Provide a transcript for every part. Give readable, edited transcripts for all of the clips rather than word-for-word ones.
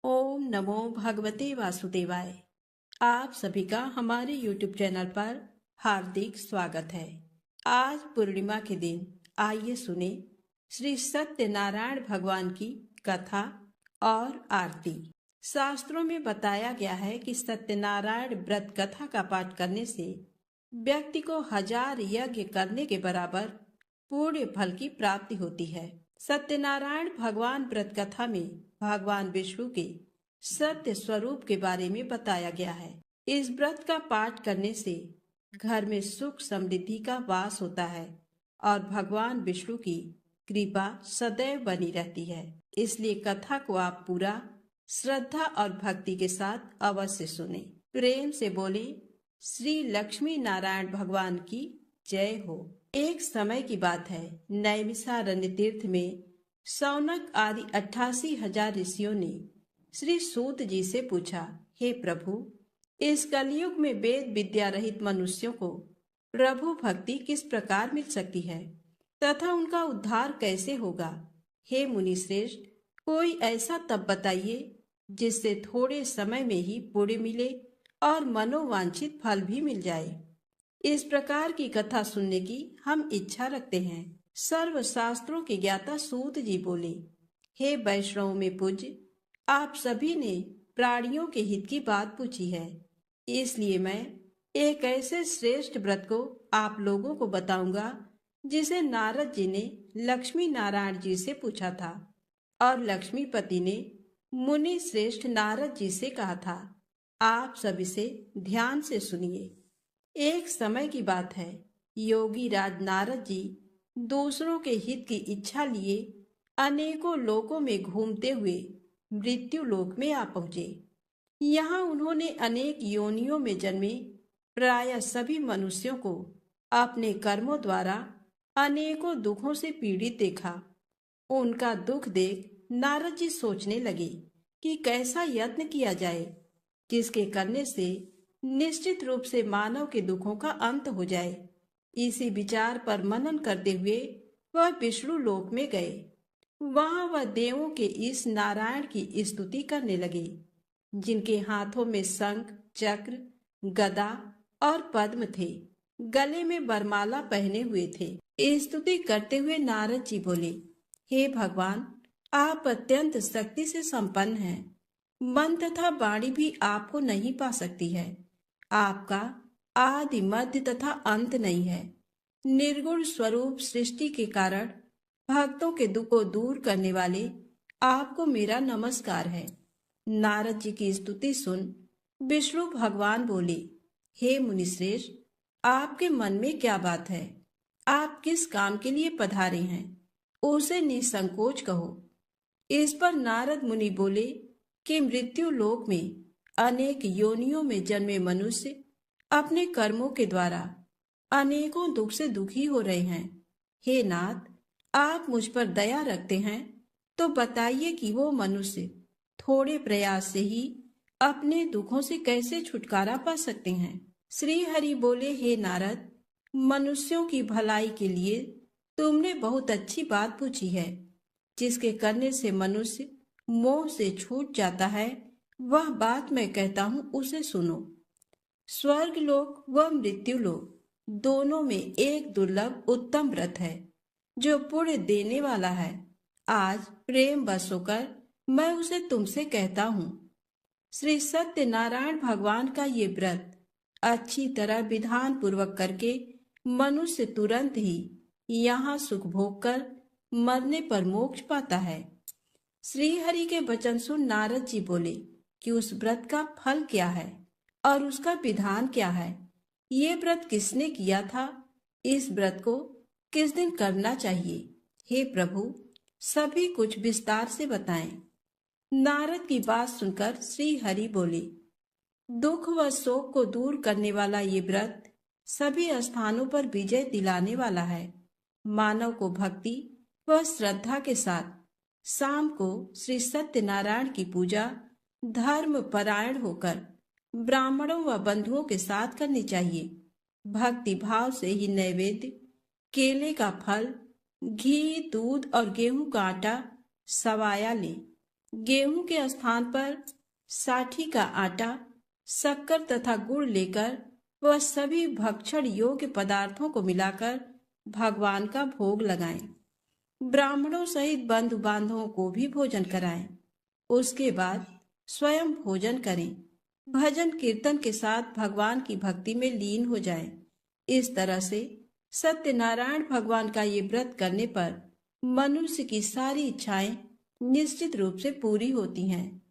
ओम नमो भगवते वासुदेवाय। आप सभी का हमारे YouTube चैनल पर हार्दिक स्वागत है। आज पूर्णिमा के दिन आइए सुने श्री सत्यनारायण भगवान की कथा और आरती। शास्त्रों में बताया गया है कि सत्यनारायण व्रत कथा का पाठ करने से व्यक्ति को 1000 यज्ञ करने के बराबर पूर्ण फल की प्राप्ति होती है। सत्यनारायण भगवान व्रत कथा में भगवान विष्णु के सत्य स्वरूप के बारे में बताया गया है। इस व्रत का पाठ करने से घर में सुख समृद्धि का वास होता है और भगवान विष्णु की कृपा सदैव बनी रहती है। इसलिए कथा को आप पूरा श्रद्धा और भक्ति के साथ अवश्य सुने। प्रेम से बोले श्री लक्ष्मी नारायण भगवान की जय हो। एक समय की बात है, नैमिषारण्य तीर्थ में शौनक आदि 88,000 ऋषियों ने श्री सूत जी से पूछा, हे प्रभु, इस कलयुग में वेद विद्या रहित मनुष्यों को प्रभु भक्ति किस प्रकार मिल सकती है तथा उनका उद्धार कैसे होगा। हे मुनि श्रेष्ठ, कोई ऐसा तप बताइए जिससे थोड़े समय में ही पुण्य मिले और मनोवांछित फल भी मिल जाए। इस प्रकार की कथा सुनने की हम इच्छा रखते हैं। सर्व शास्त्रों के ज्ञाता सूत जी बोले, हे वैष्णव में पूज्य, आप सभी ने प्राणियों के हित की बात पूछी है, इसलिए मैं एक ऐसे श्रेष्ठ व्रत को आप लोगों को बताऊंगा जिसे नारद जी ने लक्ष्मी नारायण जी से पूछा था और लक्ष्मीपति ने मुनि श्रेष्ठ नारद जी से कहा था। आप सब इसे ध्यान से सुनिए। एक समय की बात है, योगी राज नारद जी दूसरों के हित की इच्छा लिए अनेकों लोकों में घूमते हुए मृत्यु लोक में आ पहुंचे। यहाँ उन्होंने अनेक योनियों में जन्मे प्रायः सभी मनुष्यों को अपने कर्मों द्वारा अनेकों दुखों से पीड़ित देखा। उनका दुख देख नारद जी सोचने लगे कि कैसा यत्न किया जाए जिसके करने से निश्चित रूप से मानव के दुखों का अंत हो जाए। इसी विचार पर मनन करते हुए वह विष्णु लोक में गए। वहां वह देवों के इस नारायण की स्तुति करने लगे, जिनके हाथों में शंख, चक्र, गदा और पद्म थे, गले में वरमाला पहने हुए थे। स्तुति करते हुए नारद जी बोले, हे भगवान, आप अत्यंत शक्ति से संपन्न हैं। मन तथा वाणी भी आपको नहीं पा सकती है। आपका आदि मध्य तथा अंत नहीं है। निर्गुण स्वरूप सृष्टि के कारण भक्तों के दुख को दूर करने वाले आपको मेरा नमस्कार है। नारद जी की स्तुति सुन विष्णु भगवान बोले, हे मुनिश्रेष्ठ, आपके मन में क्या बात है? आप किस काम के लिए पधारे हैं? उसे निसंकोच कहो। इस पर नारद मुनि बोले कि मृत्यु लोक में अनेक योनियों में जन्मे मनुष्य अपने कर्मों के द्वारा अनेकों दुख से दुखी हो रहे हैं। हे नाथ, आप मुझ पर दया रखते हैं तो बताइए कि वो मनुष्य थोड़े प्रयास से ही अपने दुखों से कैसे छुटकारा पा सकते हैं। श्री हरि बोले, हे नारद, मनुष्यों की भलाई के लिए तुमने बहुत अच्छी बात पूछी है। जिसके करने से मनुष्य मोह से छूट जाता है, वह बात मैं कहता हूँ, उसे सुनो। स्वर्ग लोक व मृत्यु लोक दोनों में एक दुर्लभ उत्तम व्रत है जो पुण्य देने वाला है। आज प्रेम बस होकर मैं उसे तुमसे कहता हूँ। श्री सत्यनारायण भगवान का ये व्रत अच्छी तरह विधान पूर्वक करके मनुष्य तुरंत ही यहाँ सुख भोग कर मरने पर मोक्ष पाता है। श्री हरि के वचन सुन नारद जी बोले कि उस व्रत का फल क्या है और उसका विधान क्या है। ये व्रत किसने किया था? इस व्रत को किस दिन करना चाहिए? हे प्रभु, सभी कुछ विस्तार से बताएं। नारद की बात सुनकर श्री हरि बोले, दुख व शोक को दूर करने वाला ये व्रत सभी स्थानों पर विजय दिलाने वाला है। मानव को भक्ति व श्रद्धा के साथ शाम को श्री सत्यनारायण की पूजा धर्म परायण होकर ब्राह्मणों व बंधुओं के साथ करनी चाहिए। भक्ति भाव से ही नैवेद्य, केले का फल, घी, दूध और गेहूं का आटा सवाया ले। गेहूं के स्थान पर साठी का आटा, शक्कर तथा गुड़ लेकर वह सभी भक्षण योग्य पदार्थों को मिलाकर भगवान का भोग लगाएं। ब्राह्मणों सहित बंधु बांधवों को भी भोजन कराएं। उसके बाद स्वयं भोजन करें। भजन कीर्तन के साथ भगवान की भक्ति में लीन हो जाएं। इस तरह से सत्यनारायण भगवान का ये व्रत करने पर मनुष्य की सारी इच्छाएं निश्चित रूप से पूरी होती हैं।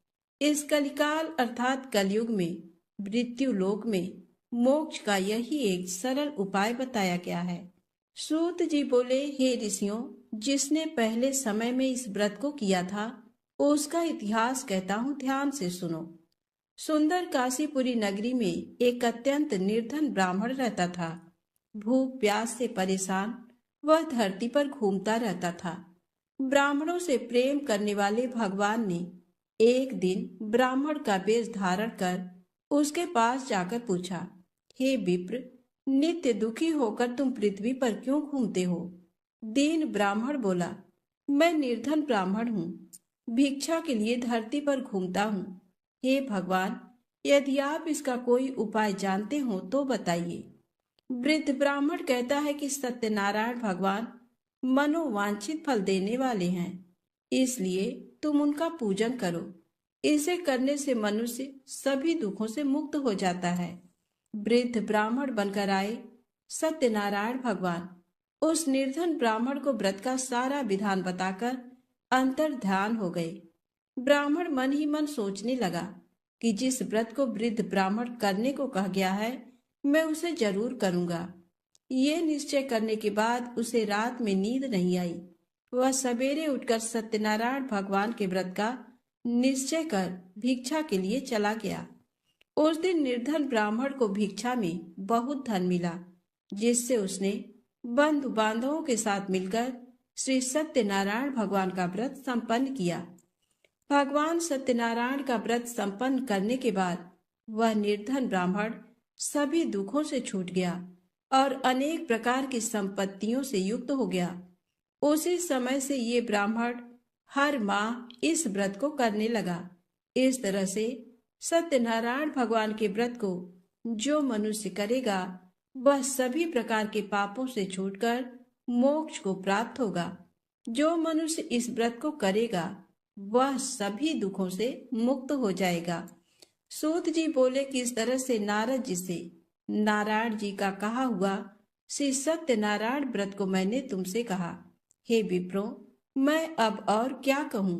इस कलिकाल अर्थात कलयुग में मृत्यु लोक में मोक्ष का यही एक सरल उपाय बताया गया है। सूत जी बोले, हे ऋषियों, जिसने पहले समय में इस व्रत को किया था उसका इतिहास कहता हूँ, ध्यान से सुनो। सुंदर काशीपुरी नगरी में एक अत्यंत निर्धन ब्राह्मण रहता था। भूख प्यास से परेशान वह धरती पर घूमता रहता था। ब्राह्मणों से प्रेम करने वाले भगवान ने एक दिन ब्राह्मण का वेश धारण कर उसके पास जाकर पूछा, हे विप्र, नित्य दुखी होकर तुम पृथ्वी पर क्यों घूमते हो? दीन ब्राह्मण बोला, मैं निर्धन ब्राह्मण हूँ, भिक्षा के लिए धरती पर घूमता हूँ। हे भगवान, यदि आप इसका कोई उपाय जानते हो तो बताइए। वृद्ध ब्राह्मण कहता है कि सत्यनारायण भगवान मनोवांछित फल देने वाले हैं, इसलिए तुम उनका पूजन करो। इसे करने से मनुष्य सभी दुखों से मुक्त हो जाता है। वृद्ध ब्राह्मण बनकर आए सत्यनारायण भगवान उस निर्धन ब्राह्मण को व्रत का सारा विधान बताकर अंतर ध्यान हो गए। ब्राह्मण मन ही मन सोचने लगा कि जिस व्रत को वृद्ध ब्राह्मण करने को कहा गया है मैं उसे जरूर करूंगा। ये निश्चय करने के बाद उसे रात में नींद नहीं आई। वह सवेरे उठकर सत्यनारायण भगवान के व्रत का निश्चय कर भिक्षा के लिए चला गया। उस दिन निर्धन ब्राह्मण को भिक्षा में बहुत धन मिला, जिससे उसने बंधु बांधवों के साथ मिलकर श्री सत्यनारायण भगवान का व्रत संपन्न किया। भगवान सत्यनारायण का व्रत संपन्न करने के बाद वह निर्धन ब्राह्मण सभी दुखों से छूट गया और अनेक प्रकार की संपत्तियों से युक्त हो गया। उसी समय से ये ब्राह्मण हर माह इस व्रत को करने लगा। इस तरह से सत्यनारायण भगवान के व्रत को जो मनुष्य करेगा वह सभी प्रकार के पापों से छूटकर मोक्ष को प्राप्त होगा। जो मनुष्य इस व्रत को करेगा वह सभी दुखों से मुक्त हो जाएगा। सूत जी बोले कि इस तरह से नारद जी से नारायण जी का कहा हुआ श्री सत्यनारायण व्रत को मैंने तुमसे कहा। हे विप्रो, मैं अब और क्या कहूँ?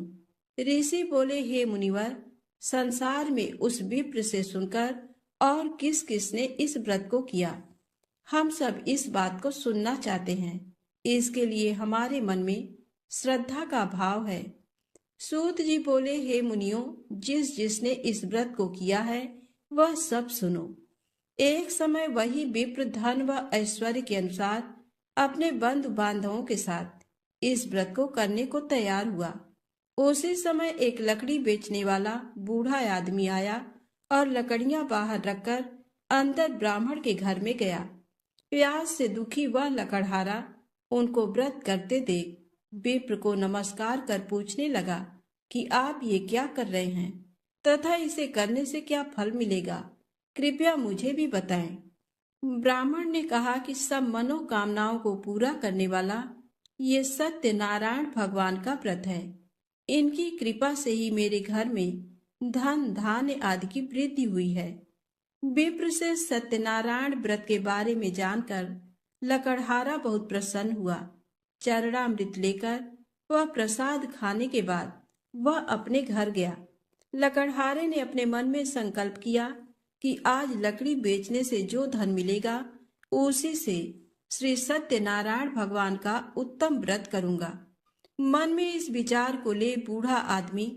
ऋषि बोले, हे मुनिवर, संसार में उस विप्र से सुनकर और किस किसने इस व्रत को किया, हम सब इस बात को सुनना चाहते हैं। इसके लिए हमारे मन में श्रद्धा का भाव है। सूत जी बोले, हे मुनियों, जिसने इस व्रत को किया है वह सब सुनो। एक समय वही विप्र धन व ऐश्वर्य के अनुसार अपने बंधु बांधवों के साथ इस व्रत को करने को तैयार हुआ। उसी समय एक लकड़ी बेचने वाला बूढ़ा आदमी आया और लकड़ियां बाहर रखकर अंदर ब्राह्मण के घर में गया। प्यास से दुखी वह लकड़हारा उनको व्रत करते देख विप्र को नमस्कार कर पूछने लगा कि आप ये क्या कर रहे हैं तथा इसे करने से क्या फल मिलेगा, कृपया मुझे भी बताएं। ब्राह्मण ने कहा कि सब मनोकामनाओं को पूरा करने वाला ये सत्यनारायण भगवान का व्रत है। इनकी कृपा से ही मेरे घर में धन धान्य आदि की वृद्धि हुई है। विप्र से सत्यनारायण व्रत के बारे में जानकर लकड़हारा बहुत प्रसन्न हुआ। चरणामृत लेकर वह प्रसाद खाने के बाद वह अपने घर गया। लकड़हारे ने अपने मन में संकल्प किया कि आज लकड़ी बेचने से जो धन मिलेगा उसी से श्री सत्यनारायण भगवान का उत्तम व्रत करूंगा। मन में इस विचार को ले बूढ़ा आदमी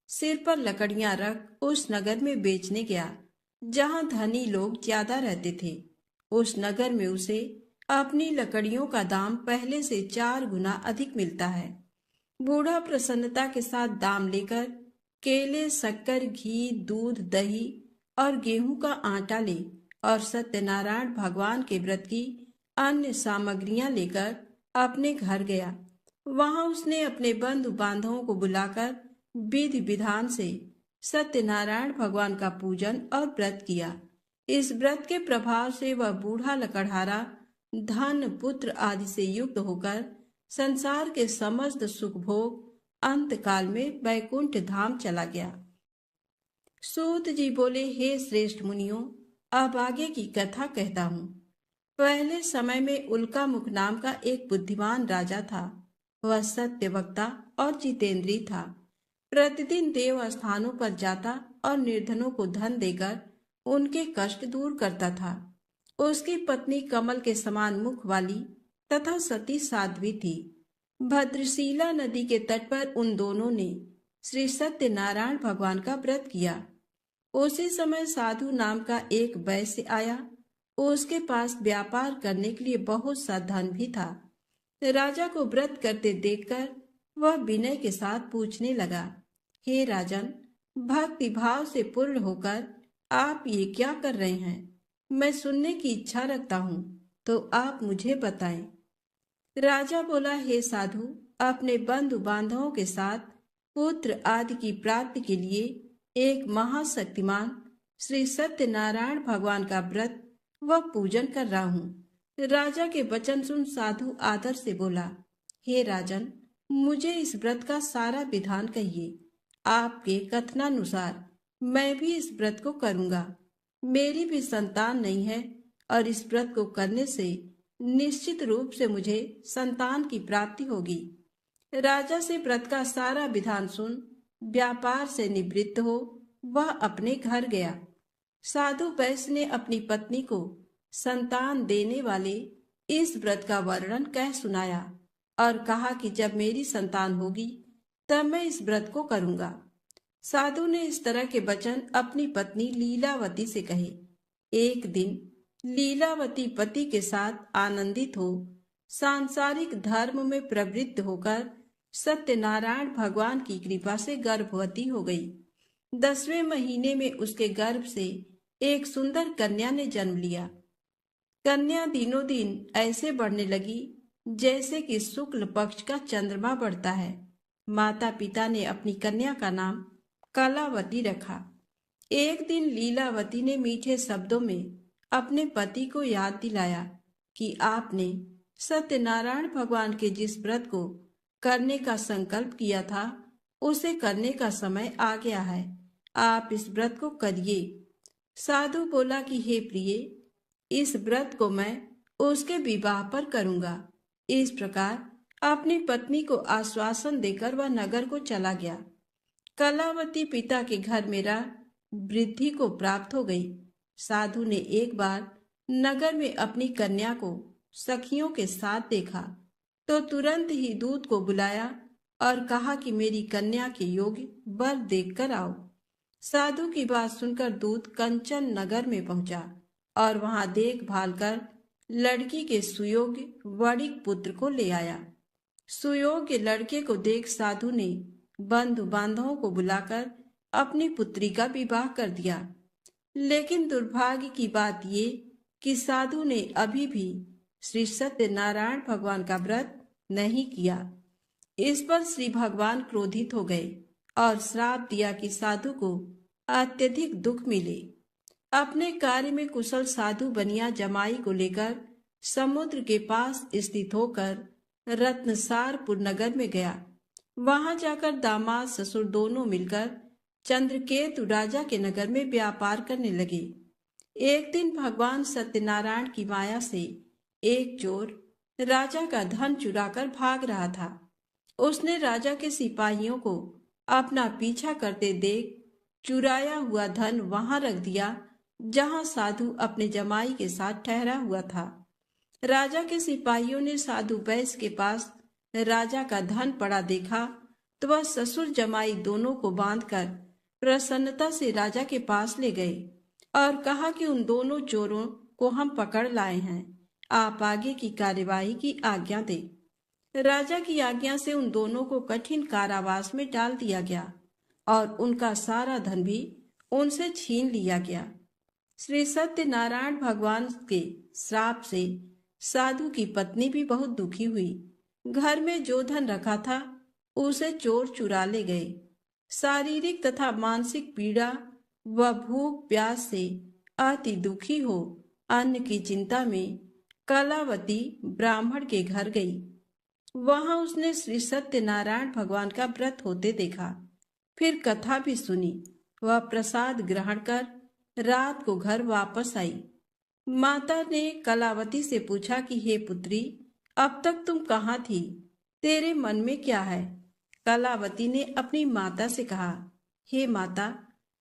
सिर पर लकड़ियां रख उस नगर में बेचने गया जहां धनी लोग ज्यादा रहते थे। उस नगर में उसे अपनी लकड़ियों का दाम पहले से 4 गुना अधिक मिलता है। बूढ़ा प्रसन्नता के साथ दाम लेकर केले, शक्कर, घी, दूध, दही और गेहूं का आटा ले और सत्यनारायण भगवान के व्रत की अन्य सामग्रियां लेकर अपने घर गया। वहां उसने अपने बंधु बांधवों को बुलाकर विधि विधान से सत्यनारायण भगवान का पूजन और व्रत किया। इस व्रत के प्रभाव से वह बूढ़ा लकड़हारा धन पुत्र आदि से युक्त होकर संसार के समस्त सुख भोग अंत काल में वैकुंठ धाम चला गया। सूत जी बोले, हे श्रेष्ठ मुनियों, अब आगे की कथा कहता हूँ। पहले समय में उल्का मुख नाम का एक बुद्धिमान राजा था। वह सत्य वक्ता और जितेंद्री था। प्रतिदिन देव स्थानों पर जाता और निर्धनों को धन देकर उनके कष्ट दूर करता था। उसकी पत्नी कमल के समान मुख वाली तथा सती साध्वी थी। भद्रशिला नदी के तट पर उन दोनों ने श्री सत्यनारायण भगवान का व्रत किया। उसी समय साधु नाम का एक वैश्य आया। उसके पास व्यापार करने के लिए बहुत सा धन भी था। राजा को व्रत करते देखकर वह विनय के साथ पूछने लगा, हे राजन, भक्ति भाव से पूर्ण होकर आप ये क्या कर रहे हैं? मैं सुनने की इच्छा रखता हूँ, तो आप मुझे बताएं। राजा बोला, हे साधु, अपने बंधु बांधवों के साथ पुत्र आदि की प्राप्ति के लिए एक महाशक्तिमान श्री सत्यनारायण भगवान का व्रत व पूजन कर रहा हूँ। राजा के वचन सुन साधु आदर से बोला, हे राजन, मुझे इस व्रत का सारा विधान कहिए। आपके कथनानुसार मैं भी इस व्रत को करूँगा। मेरी भी संतान नहीं है और इस व्रत को करने से निश्चित रूप से मुझे संतान की प्राप्ति होगी। राजा से व्रत का सारा विधान सुन व्यापार से निवृत्त हो वह अपने घर गया। साधु वैश्य ने अपनी पत्नी को संतान देने वाले इस व्रत का वर्णन कह सुनाया और कहा कि जब मेरी संतान होगी तब मैं इस व्रत को करूंगा। साधु ने इस तरह के वचन अपनी पत्नी लीलावती से कहे। एक दिन लीलावती पति के साथ आनंदित हो सांसारिक धर्म में प्रवृत्त होकर सत्यनारायण भगवान की कृपा से गर्भवती हो गई। 10वें महीने में उसके गर्भ से एक सुंदर कन्या ने जन्म लिया। कन्या दिनों दिन ऐसे बढ़ने लगी जैसे कि शुक्ल पक्ष का चंद्रमा बढ़ता है। माता पिता ने अपनी कन्या का नाम कलावती रखा। एक दिन लीलावती ने मीठे शब्दों में अपने पति को याद दिलाया कि आपने सत्यनारायण भगवान के जिस व्रत को करने का संकल्प किया था उसे करने का समय आ गया है। आप इस व्रत को करिए। साधु बोला कि हे प्रिय, इस व्रत को मैं उसके विवाह पर करूंगा। इस प्रकार अपनी पत्नी को आश्वासन देकर वह नगर को चला गया। कलावती पिता के घर में रह वृद्धि को प्राप्त हो गई। साधु ने एक बार नगर में अपनी कन्या को सखियों के साथ देखा तो तुरंत ही दूत को बुलाया और कहा कि मेरी कन्या के योग्य वर देखकर आओ। साधु की बात सुनकर दूत कंचन नगर में पहुंचा और वहां देखभाल कर लड़की के सुयोग्य वणिक पुत्र को ले आया। सुयोग्य लड़के को देख साधु ने बंधु बांधवों को बुलाकर अपनी पुत्री का विवाह कर दिया। लेकिन दुर्भाग्य की बात ये कि साधु ने अभी भी श्री सत्यनारायण भगवान का व्रत नहीं किया। इस पर श्री भगवान क्रोधित हो गए और श्राप दिया कि साधु को अत्यधिक दुख मिले। अपने कार्य में कुशल साधु बनिया जमाई को लेकर समुद्र के पास स्थित होकर रत्नसारपुर नगर में गया। वहां जाकर दामाद ससुर दोनों मिलकर चंद्रकेतु राजा के नगर में व्यापार करने लगे। एक दिन भगवान सत्यनारायण की माया से एक चोर राजा का धन चुराकर भाग रहा था। उसने राजा के सिपाहियों को अपना पीछा करते देख चुराया हुआ धन वहां रख दिया जहां साधु अपने जमाई के साथ ठहरा हुआ था। राजा के सिपाहियों ने साधु वैश्य के पास राजा का धन पड़ा देखा तो वह ससुर जमाई दोनों को बांधकर प्रसन्नता से राजा के पास ले गए और कहा कि उन दोनों चोरों को हम पकड़ लाए हैं, आप आगे की कार्यवाही की आज्ञा दें। राजा की आज्ञा से उन दोनों को कठिन कारावास में डाल दिया गया और उनका सारा धन भी उनसे छीन लिया गया। श्री सत्यनारायण भगवान के श्राप से साधु की पत्नी भी बहुत दुखी हुई। घर में जो धन रखा था उसे चोर चुरा ले गए। शारीरिक तथा मानसिक पीड़ा व भूख प्यास से अति दुखी हो अन्न की चिंता में कलावती ब्राह्मण के घर गई। वहां उसने श्री सत्यनारायण भगवान का व्रत होते देखा। फिर कथा भी सुनी। वह प्रसाद ग्रहण कर रात को घर वापस आई। माता ने कलावती से पूछा कि हे पुत्री, अब तक तुम कहाँ थी? तेरे मन में क्या है? कलावती ने अपनी माता से कहा, हे माता,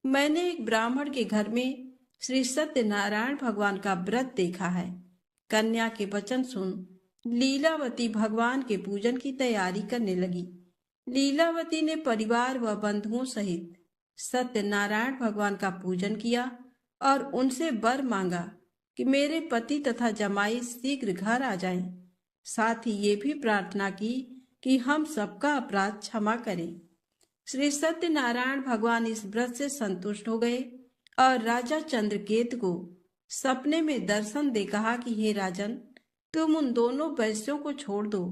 मैंने एक ब्राह्मण के घर में श्री सत्यनारायण भगवान का व्रत देखा है। कन्या के वचन सुन लीलावती भगवान के पूजन की तैयारी करने लगी। लीलावती ने परिवार व बंधुओं सहित सत्यनारायण भगवान का पूजन किया और उनसे वर मांगा कि मेरे पति तथा जमाई शीघ्र घर आ जाएं। साथ ही ये भी प्रार्थना की कि हम सबका अपराध क्षमा करें। श्री सत्यनारायण भगवान इस व्रत से संतुष्ट हो गए और राजा चंद्रकेतु को सपने में दर्शन दे कहा कि हे राजन, तुम उन दोनों वैश्यों को छोड़ दो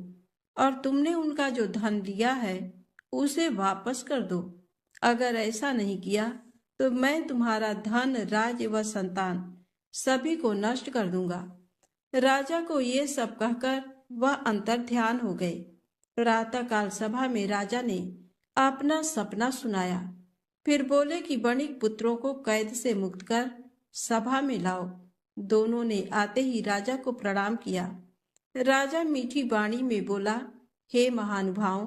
और तुमने उनका जो धन लिया है उसे वापस कर दो। अगर ऐसा नहीं किया तो मैं तुम्हारा धन, राज्य व संतान सभी को नष्ट कर दूंगा। राजा को ये सब कहकर वह अंतर ध्यान हो गए। प्रातःकाल सभा में राजा ने अपना सपना सुनाया। फिर बोले कि वणिक पुत्रों को कैद से मुक्त कर सभा में लाओ। दोनों ने आते ही राजा को प्रणाम किया। राजा मीठी वाणी में बोला, हे महानुभाव,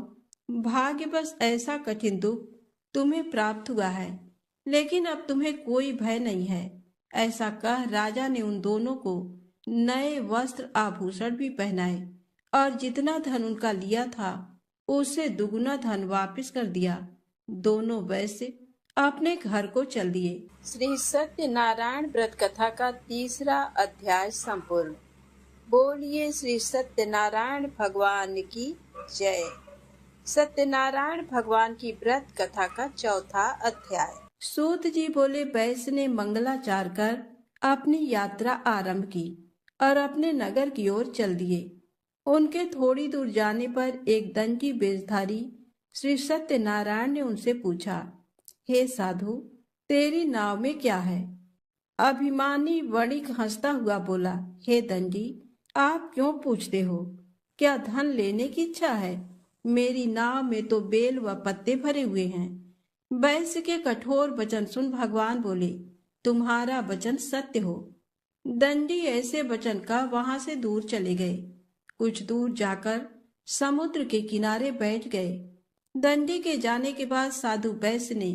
भाग्यवश ऐसा कठिन दुख तुम्हें प्राप्त हुआ है, लेकिन अब तुम्हें कोई भय नहीं है। ऐसा कह राजा ने उन दोनों को नए वस्त्र आभूषण भी पहनाए और जितना धन उनका लिया था उससे दुगुना धन वापस कर दिया। दोनों वैश्य अपने घर को चल दिए। श्री सत्यनारायण व्रत कथा का तीसरा अध्याय संपूर्ण। बोलिए श्री सत्यनारायण भगवान की जय। सत्यनारायण भगवान की व्रत कथा का चौथा अध्याय। सूत जी बोले, वैश्य ने मंगलाचार कर अपनी यात्रा आरंभ की और अपने नगर की ओर चल दिए। उनके थोड़ी दूर जाने पर एक दंडी वेशधारी श्री सत्यनारायण ने उनसे पूछा, हे साधु, तेरी नाव में क्या है? अभिमानी वणिक हंसता हुआ बोला, हे दंडी, आप क्यों पूछते हो? क्या धन लेने की इच्छा है? मेरी नाव में तो बेल व पत्ते भरे हुए हैं। वैश्य के कठोर वचन सुन भगवान बोले, तुम्हारा वचन सत्य हो। दंडी ऐसे वचन का वहां से दूर चले गए। कुछ दूर जाकर समुद्र के किनारे बैठ गए। दंडी के जाने के बाद साधु वैश्य ने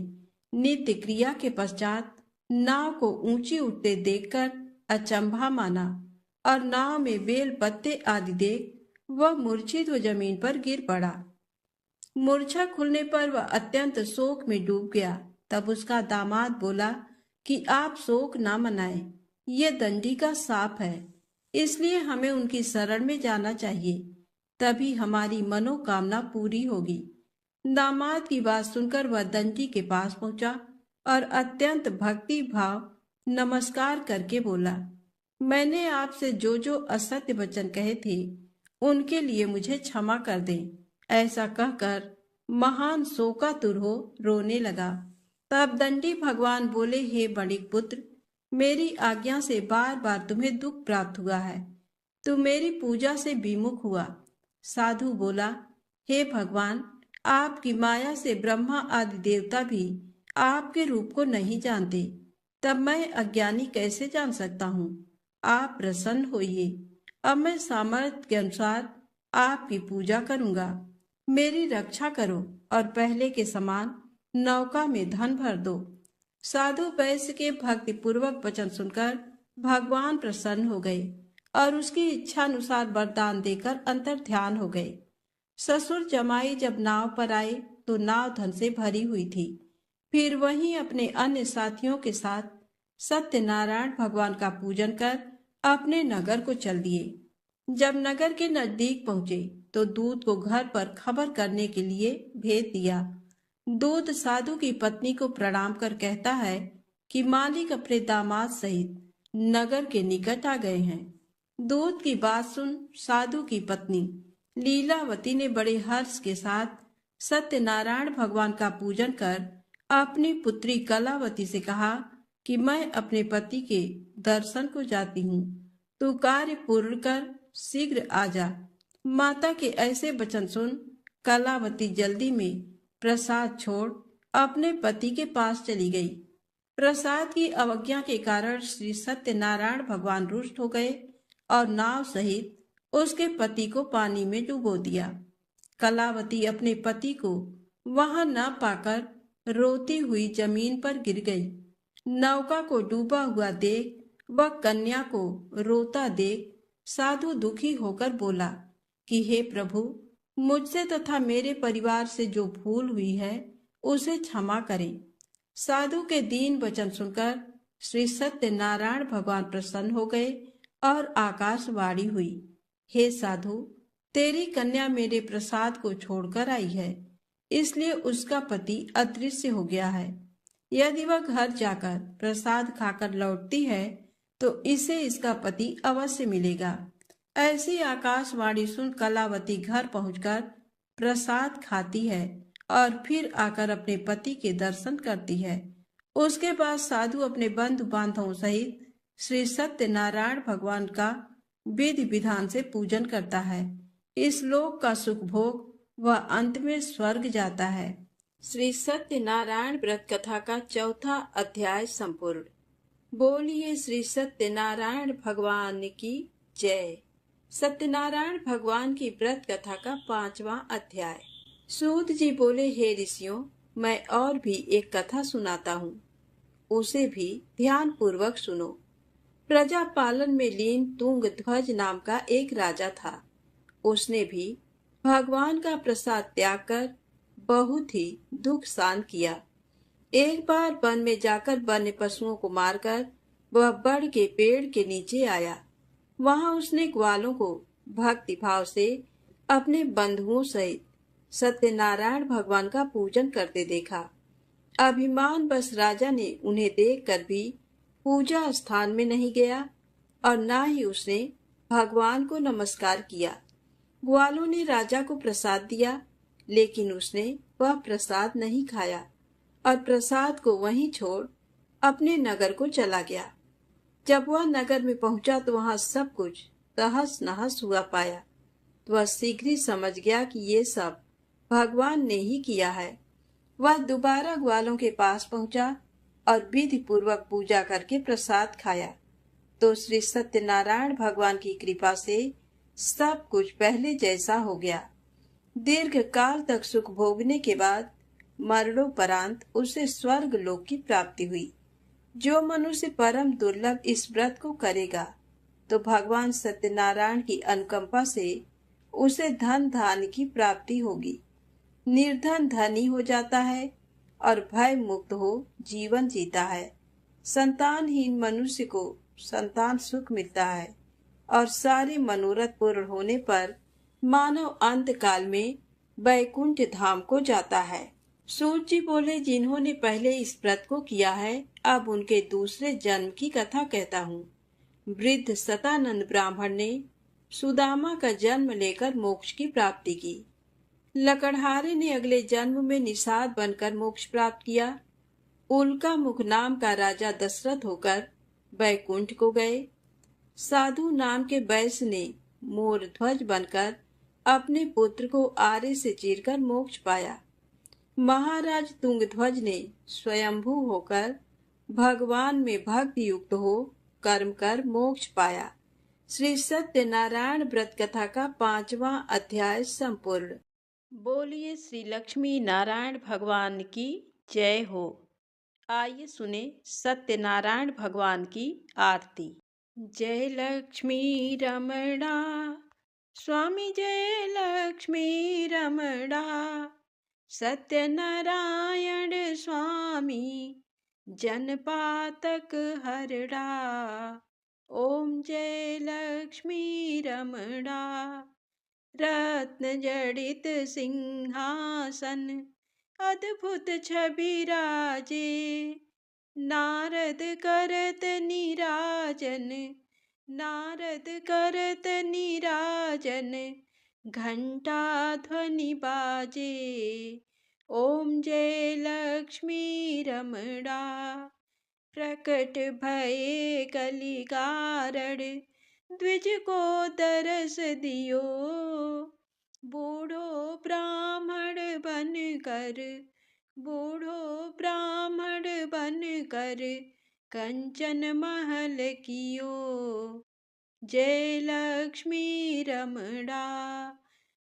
नित्य क्रिया के पश्चात नाव को ऊंची उठते देखकर अचंभा माना और नाव में बेल पत्ते आदि देख वह मूर्छित हो जमीन पर गिर पड़ा। मूर्छा खुलने पर वह अत्यंत शोक में डूब गया। तब उसका दामाद बोला कि आप शोक ना मनाएं, ये दंडी का शाप है, इसलिए हमें उनकी शरण में जाना चाहिए, तभी हमारी मनोकामना पूरी होगी। दामाद की बात सुनकर वह दंडी के पास पहुंचा और अत्यंत भक्ति भाव नमस्कार करके बोला, मैंने आपसे जो जो असत्य वचन कहे थे उनके लिए मुझे क्षमा कर दें। ऐसा कहकर महान शोकातुर हो रोने लगा। तब दंडी भगवान बोले, हे वणिक पुत्र, मेरी आज्ञा से बार बार तुम्हें दुख प्राप्त हुआ है। तू मेरी पूजा से विमुख हुआ। साधु बोला, हे भगवान, आपकी माया से ब्रह्मा आदि देवता भी आपके रूप को नहीं जानते, तब मैं अज्ञानी कैसे जान सकता हूँ? आप प्रसन्न होइए। अब मैं सामर्थ्य के अनुसार आपकी पूजा करूंगा। मेरी रक्षा करो और पहले के समान नौका में धन भर दो। साधु वैश्य के भक्ति पूर्वक वचन सुनकर भगवान प्रसन्न हो गए और उसकी इच्छा अनुसार वरदान देकर अंतर ध्यान हो गए। ससुर जमाई जब नाव पर आए तो नाव धन से भरी हुई थी। फिर वहीं अपने अन्य साथियों के साथ सत्यनारायण भगवान का पूजन कर अपने नगर को चल दिए। जब नगर के नजदीक पहुंचे तो दूत को घर पर खबर करने के लिए भेज दिया। दूत साधु की पत्नी को प्रणाम कर कहता है कि मालिक अपने दामाद सहित नगर के निकट आ गए हैं। दूत की बात सुन साधु की पत्नी लीलावती ने बड़े हर्ष के साथ सत्यनारायण भगवान का पूजन कर अपनी पुत्री कलावती से कहा कि मैं अपने पति के दर्शन को जाती हूँ, तू कार्य पूर्ण कर शीघ्र आ जा। माता के ऐसे वचन सुन कलावती जल्दी में प्रसाद छोड़ अपने पति के पास चली गई। प्रसाद की अवज्ञा के कारण श्री सत्यनारायण भगवान रुष्ट हो गए और नाव सहित उसके पति को पानी में डुबो दिया। कलावती अपने पति को वहां न पाकर रोती हुई जमीन पर गिर गई। नौका को डूबा हुआ देख वह कन्या को रोता देख साधु दुखी होकर बोला कि हे प्रभु, मुझसे तथा मेरे परिवार से जो भूल हुई है उसे क्षमा करें। साधु के दीन वचन सुनकर श्री सत्यनारायण भगवान प्रसन्न हो गए और आकाशवाणी हुई, हे साधु, तेरी कन्या मेरे प्रसाद को छोड़कर आई है, इसलिए उसका पति अदृश्य हो गया है। यदि वह घर जाकर प्रसाद खाकर लौटती है तो इसे इसका पति अवश्य मिलेगा। ऐसी आकाशवाणी सुन कलावती घर पहुंचकर प्रसाद खाती है और फिर आकर अपने पति के दर्शन करती है। उसके बाद साधु अपने बंधु बांधवों सहित श्री सत्यनारायण भगवान का विधि विधान से पूजन करता है। इस लोक का सुख भोग वह अंत में स्वर्ग जाता है। श्री सत्यनारायण व्रत कथा का चौथा अध्याय संपूर्ण। बोलिए श्री सत्यनारायण भगवान की जय। सत्यनारायण भगवान की व्रत कथा का 5वां अध्याय। सूत जी बोले, हे ऋषियों, मैं और भी एक कथा सुनाता हूँ, उसे भी ध्यान पूर्वक सुनो। प्रजा पालन में लीन तुंगध्वज नाम का एक राजा था। उसने भी भगवान का प्रसाद त्याग कर बहुत ही दुख सहन किया। एक बार वन में जाकर वन्य पशुओं को मारकर वह बड़ के पेड़ के नीचे आया। वहां उसने ग्वालों को भक्ति भाव से अपने बंधुओं सहित सत्यनारायण भगवान का पूजन करते देखा। अभिमान बस राजा ने उन्हें देखकर भी पूजा स्थान में नहीं गया और न ही उसने भगवान को नमस्कार किया। ग्वालों ने राजा को प्रसाद दिया, लेकिन उसने वह प्रसाद नहीं खाया और प्रसाद को वहीं छोड़ अपने नगर को चला गया। जब वह नगर में पहुंचा तो वहां सब कुछ तहस नहस हुआ पाया। तो वह शीघ्र ही समझ गया कि ये सब भगवान ने ही किया है। वह दोबारा ग्वालों के पास पहुंचा और विधि पूर्वक पूजा करके प्रसाद खाया तो श्री सत्यनारायण भगवान की कृपा से सब कुछ पहले जैसा हो गया। दीर्घ काल तक सुख भोगने के बाद मरणोपरांत उसे स्वर्ग लोक की प्राप्ति हुई। जो मनुष्य परम दुर्लभ इस व्रत को करेगा तो भगवान सत्यनारायण की अनुकंपा से उसे धन धान्य की प्राप्ति होगी। निर्धन धनी हो जाता है और भय मुक्त हो जीवन जीता है। संतानहीन मनुष्य को संतान सुख मिलता है और सारे मनोरथ पूर्ण होने पर मानव अंत काल में वैकुंठ धाम को जाता है। सूत जी बोले, जिन्होंने पहले इस व्रत को किया है अब उनके दूसरे जन्म की कथा कहता हूँ। वृद्ध सतानंद ब्राह्मण ने सुदामा का जन्म लेकर मोक्ष की प्राप्ति की। लकड़हारे ने अगले जन्म में निषाद बनकर मोक्ष प्राप्त किया। उल्का मुख नाम का राजा दशरथ होकर वैकुंठ को गए। साधु नाम के वैश्य ने मोर ध्वज बनकर अपने पुत्र को आरे से चीरकर मोक्ष पाया। महाराज तुंगध्वज ने स्वयंभू होकर भगवान में भक्ति युक्त हो कर्म कर मोक्ष पाया। श्री सत्यनारायण व्रत कथा का 5वां अध्याय संपूर्ण। बोलिए श्री लक्ष्मी नारायण भगवान की जय हो। आइए सुने सत्यनारायण भगवान की आरती। जय लक्ष्मी रमणा स्वामी, जय लक्ष्मी रमणा सत्यनारायण स्वामी, जनपातक हरड़ा। ओम जय लक्ष्मी रमणा। रत्न जड़ित सिंहासन अद्भुत छवि राजे, नारद करत निराजन, नारद करत निराजन, घंटा ध्वनि बाजे, ओम जय लक्ष्मी रमणा। प्रकट भये कलि कारण, द्विज को दरस दियो। बूढ़ो ब्राह्मण बन कर, बूढ़ो ब्राह्मण बन कर, कंचन महल कियो। जय लक्ष्मी रमणा।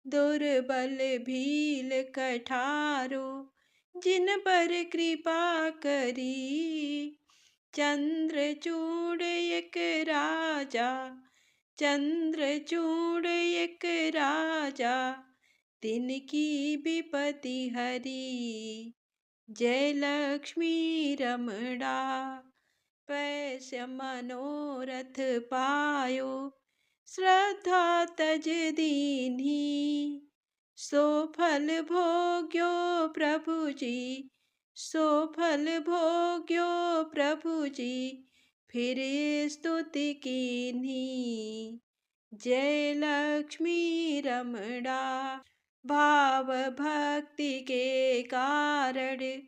दुर्बल भील कठारो, जिन पर कृपा करी। चंद्रचूड़ एक राजा, चंद्रचूड़ एक राजा, तिनकी विपत्ति हरी। जय लक्ष्मी रमणा। पैस्य मनोरथ पायो, श्रद्धा तज दीन्ही। सो फल भोग्यो प्रभु जी, सो फल भोग्यो प्रभु जी, फिर स्तुति कीन्ही। जय लक्ष्मी रमणा। भाव भक्ति के कारण,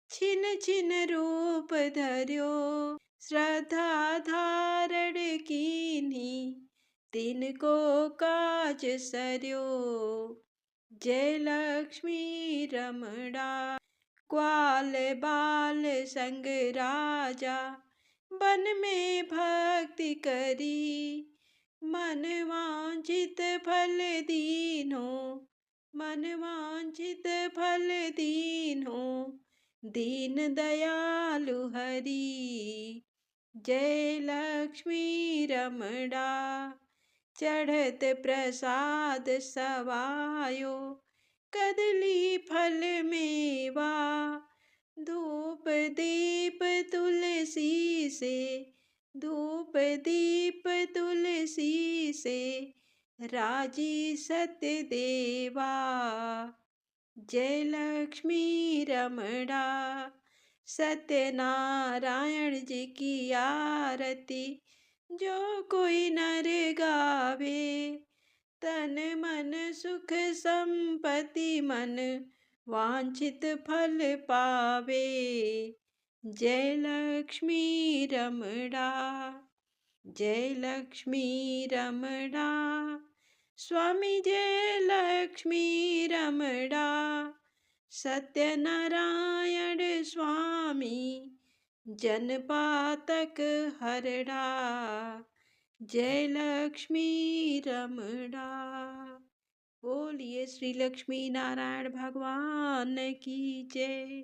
छिन छिन रूप धर्यो। श्रद्धा धारण कीन्ही, तिनको काज सर्यो। जय लक्ष्मी रमणा। ग्वाल बाल संग राजा, वन में भक्ति करी। मन वांछित फल दीन्हो, मन वांछित फल दीन्हो, दीन दयालु हरि। जय लक्ष्मी रमणा। चढ़त प्रसाद सवायो, कदली फल मेवा। धूप दीप तुलसी से, धूप दीप तुलसी से, राजी सत्य देवा। जय लक्ष्मी रमणा। सत्यनारायण जी की आरती, जो कोई नर गावे। तन मन सुख संपत्ति, मन वांछित फल पावे। जय लक्ष्मी रमणा। जय लक्ष्मी रमणा। स्वामी जय लक्ष्मी रमणा। सत्यनारायण स्वामी, जन पातक हरड़ा। जय लक्ष्मी रमणा। बोलिए श्री लक्ष्मी नारायण भगवान की जय।